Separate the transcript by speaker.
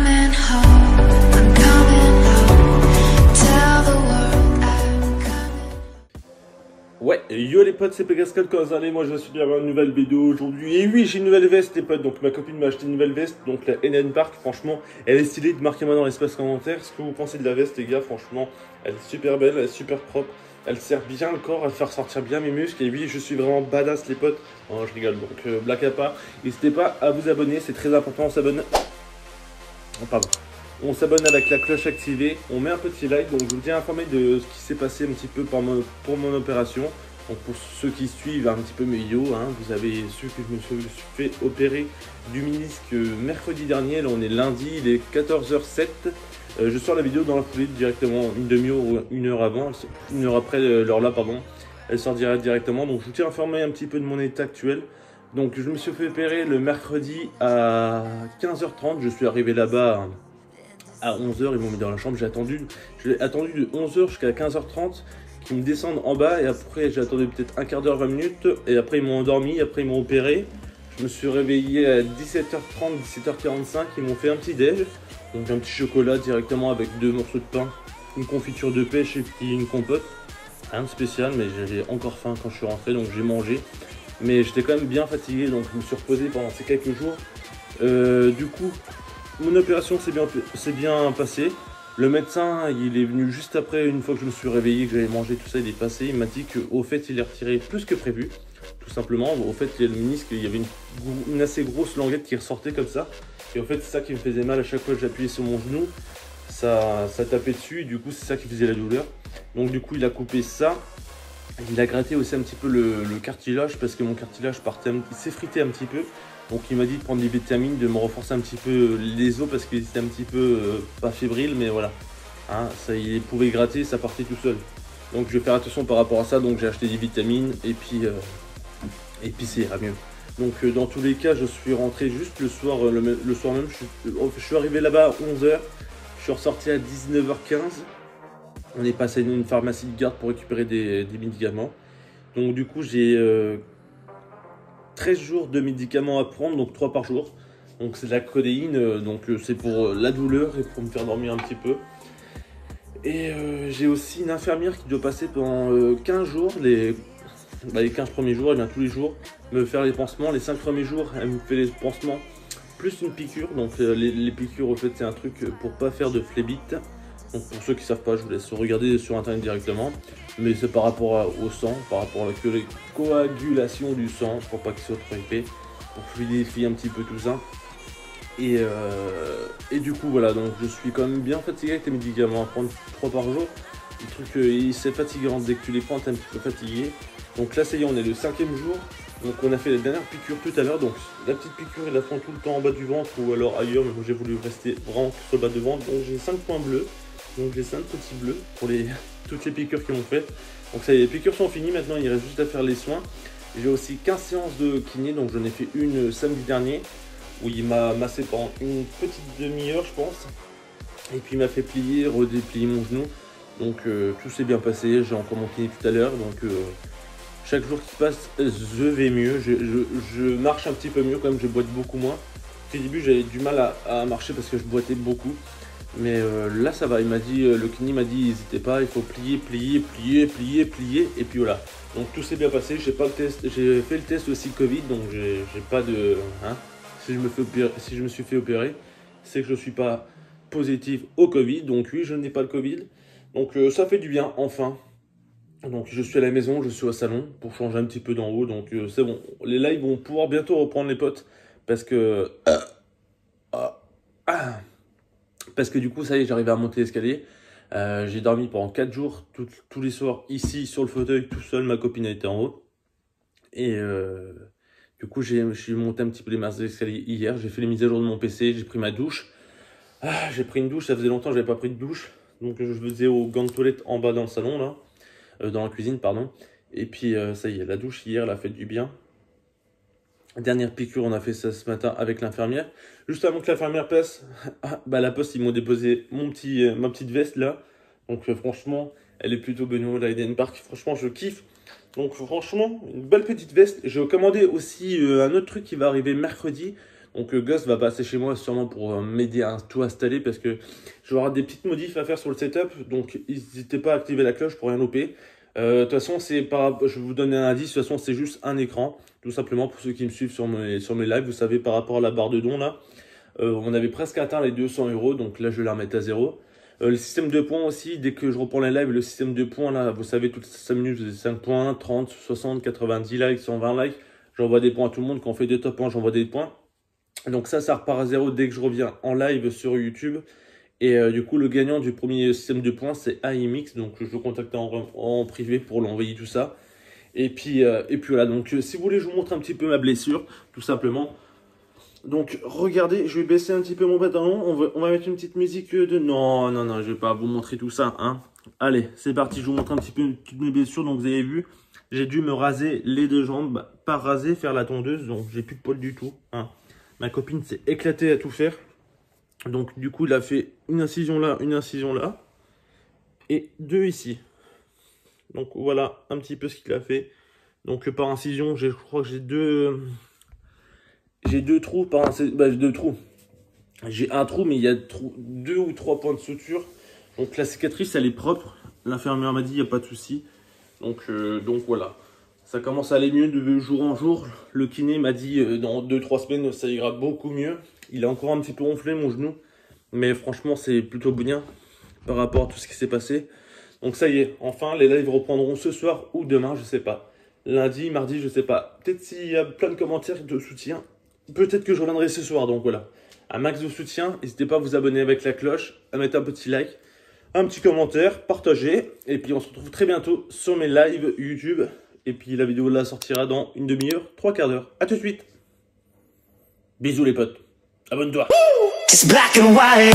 Speaker 1: coming home, I'm coming home. Tell the world I'm coming.
Speaker 2: Ouais, yo les potes, c'est Pegascal, comment vous allez? Moi je suis bien dans une nouvelle vidéo aujourd'hui. Et oui, j'ai une nouvelle veste les potes, donc ma copine m'a acheté une nouvelle veste, donc la NN Park, franchement, elle est stylée, marquez-moi dans l'espace commentaire ce que vous pensez de la veste les gars, franchement, elle est super belle, elle est super propre, elle sert bien le corps, elle fait ressortir bien mes muscles, et oui, je suis vraiment badass les potes. Oh, je rigole, donc blague à part, n'hésitez pas à vous abonner, c'est très important, on s'abonne. Oh, pardon. On s'abonne avec la cloche activée, on met un petit like, donc je vous tiens informé de ce qui s'est passé un petit peu pour mon opération. Donc pour ceux qui suivent un petit peu mes vidéos, hein, vous avez su que je me suis fait opérer du ménisque mercredi dernier, là on est lundi, il est 14h07. Je sors la vidéo dans la foulée directement, une demi-heure ou une heure avant, une heure après l'heure là, pardon. Elle sort directement, donc je vous tiens informé un petit peu de mon état actuel. Donc je me suis fait opérer le mercredi à 15h30, je suis arrivé là-bas à 11h, ils m'ont mis dans la chambre, j'ai attendu de 11h jusqu'à 15h30 qu'ils me descendent en bas, et après j'ai attendu peut-être un quart d'heure, 20 minutes, et après ils m'ont endormi, après ils m'ont opéré. Je me suis réveillé à 17h30, 17h45, ils m'ont fait un petit déj, donc un petit chocolat directement avec 2 morceaux de pain, une confiture de pêche et puis une compote. Rien de spécial, mais j'avais encore faim quand je suis rentré, donc j'ai mangé. Mais j'étais quand même bien fatigué, donc je me suis reposé pendant ces quelques jours. Du coup, mon opération s'est bien passée. Le médecin, il est venu juste après, une fois que je me suis réveillé, que j'avais mangé tout ça, il est passé. Il m'a dit qu'au fait, il est retiré plus que prévu. Tout simplement, au fait, il y a le ménisque, il y avait une assez grosse languette qui ressortait comme ça. Et au fait, c'est ça qui me faisait mal à chaque fois que j'appuyais sur mon genou. Ça tapait dessus, et du coup, c'est ça qui faisait la douleur. Donc du coup, il a coupé ça. Il a gratté aussi un petit peu le cartilage, parce que mon cartilage s'effritait un petit peu. Donc il m'a dit de prendre des vitamines, de me renforcer un petit peu les os, parce qu'ils étaient un petit peu, pas fébriles, mais voilà. Hein, ça, il pouvait gratter, ça partait tout seul. Donc je vais faire attention par rapport à ça, donc j'ai acheté des vitamines, et puis ça ira mieux. Donc dans tous les cas, je suis rentré juste le soir, le soir même, je suis arrivé là-bas à 11h, je suis ressorti à 19h15. On est passé dans une pharmacie de garde pour récupérer des médicaments. Donc du coup, j'ai 13 jours de médicaments à prendre, donc 3 par jour. Donc c'est de la codéine, donc c'est pour la douleur et pour me faire dormir un petit peu. Et j'ai aussi une infirmière qui doit passer pendant 15 jours, les 15 premiers jours, elle vient tous les jours me faire les pansements. Les 5 premiers jours, elle me fait les pansements plus une piqûre. Donc les piqûres, au fait, c'est un truc pour pas faire de phlébite. Donc pour ceux qui ne savent pas, je vous laisse regarder sur internet directement. Mais c'est par rapport au sang, par rapport à la coagulation du sang, pour pas qu'il soit trop épais, pour fluidifier un petit peu tout ça. Et du coup voilà, donc je suis quand même bien fatigué avec les médicaments à prendre 3 par jour. Le truc, c'est fatigant, dès que tu les prends, t'es un petit peu fatigué. Donc là, ça y est, on est le 5e jour. Donc on a fait la dernière piqûre tout à l'heure. Donc la petite piqûre, ils la font tout le temps en bas du ventre ou alors ailleurs, mais moi j'ai voulu rester vraiment sur le bas du ventre. Donc j'ai 5 points bleus. Donc j'ai 5 petits bleus pour toutes les piqûres qu'ils m'ont fait. Donc ça y est, les piqûres sont finies, maintenant il reste juste à faire les soins. J'ai aussi 15 séances de kiné, donc j'en ai fait une samedi dernier, où il m'a massé pendant une petite demi-heure je pense. Et puis il m'a fait plier, redéplier mon genou. Donc tout s'est bien passé, j'ai encore mon kiné tout à l'heure. Donc chaque jour qui passe, je vais mieux, je marche un petit peu mieux quand même, je boite beaucoup moins. Au début j'avais du mal à marcher parce que je boitais beaucoup. Mais là ça va, il m'a dit, le kiné m'a dit n'hésitez pas, il faut plier, et puis voilà. Donc tout s'est bien passé, j'ai fait le test aussi Covid, donc j'ai pas de... Hein, si je me suis fait opérer, c'est que je ne suis pas positif au Covid, donc oui, je n'ai pas le Covid. Donc ça fait du bien, enfin. Donc je suis à la maison, je suis au salon, pour changer un petit peu d'en haut, donc c'est bon. Les lives vont pouvoir bientôt reprendre les potes, parce que... Parce que du coup, ça y est, j'arrive à monter l'escalier. J'ai dormi pendant 4 jours, tous les soirs, ici, sur le fauteuil, tout seul. Ma copine était en haut. Et du coup, je suis monté un petit peu les marches de l'escalier hier. J'ai fait les mises à jour de mon PC, j'ai pris ma douche. J'ai pris une douche, ça faisait longtemps que je n'avais pas pris de douche. Donc je faisais au gant de toilette en bas dans le salon, là. Dans la cuisine, pardon. Et puis, ça y est, la douche hier, elle a fait du bien. Dernière piqûre, on a fait ça ce matin avec l'infirmière. Juste avant que l'infirmière passe, la poste, ils m'ont déposé ma petite veste là. Donc franchement, elle est plutôt bonne, la NN Park. Franchement, je kiffe. Donc franchement, une belle petite veste. J'ai commandé aussi un autre truc qui va arriver mercredi. Donc Gus va passer chez moi sûrement pour m'aider à tout installer parce que j'aurai des petites modifs à faire sur le setup. Donc n'hésitez pas à activer la cloche pour rien louper. De toute façon, je vais vous donner un indice. De toute façon, c'est juste un écran. Tout simplement pour ceux qui me suivent sur mes lives. Vous savez, par rapport à la barre de dons là, on avait presque atteint les 200 €. Donc là, je vais la remettre à 0. Le système de points aussi, dès que je reprends les lives, le système de points là, vous savez, toutes les 5 minutes, vous avez 5 points, 30, 60, 90 likes, 120 likes. J'envoie des points à tout le monde. Quand on fait des top 1, j'envoie des points. Donc ça repart à 0 dès que je reviens en live sur YouTube. Et du coup, le gagnant du premier système de points, c'est AIMX. Donc je vais contacter en privé pour l'envoyer tout ça. Et puis voilà. Donc si vous voulez, je vous montre un petit peu ma blessure, tout simplement. Donc regardez, je vais baisser un petit peu mon pantalon. On va mettre une petite musique de... Non, je vais pas vous montrer tout ça, hein. Allez, c'est parti, je vous montre un petit peu toutes mes blessures. Donc vous avez vu, j'ai dû me raser les 2 jambes. Pas raser, faire la tondeuse. Donc j'ai plus de poils du tout, hein. Ma copine s'est éclatée à tout faire. Donc du coup, il a fait une incision là, et 2 ici. Donc voilà un petit peu ce qu'il a fait. Donc par incision, je crois que j'ai deux trous par incision. Bah, 2 trous. J'ai un trou, mais il y a 2 ou 3 points de suture. Donc la cicatrice, elle est propre. L'infirmière m'a dit, il n'y a pas de souci. Donc voilà. Ça commence à aller mieux de jour en jour. Le kiné m'a dit dans 2-3 semaines, ça ira beaucoup mieux. Il a encore un petit peu gonflé mon genou. Mais franchement, c'est plutôt bien par rapport à tout ce qui s'est passé. Donc ça y est, enfin, les lives reprendront ce soir ou demain, je sais pas. Lundi, mardi, je sais pas. Peut-être s'il y a plein de commentaires de soutien, peut-être que je reviendrai ce soir. Donc voilà, un max de soutien. N'hésitez pas à vous abonner avec la cloche, à mettre un petit like, un petit commentaire, partager. Et puis on se retrouve très bientôt sur mes lives YouTube. Et puis la vidéo là sortira dans une demi-heure, 3 quarts d'heure. A tout de suite. Bisous les potes. Abonne-toi.
Speaker 1: It's black and white.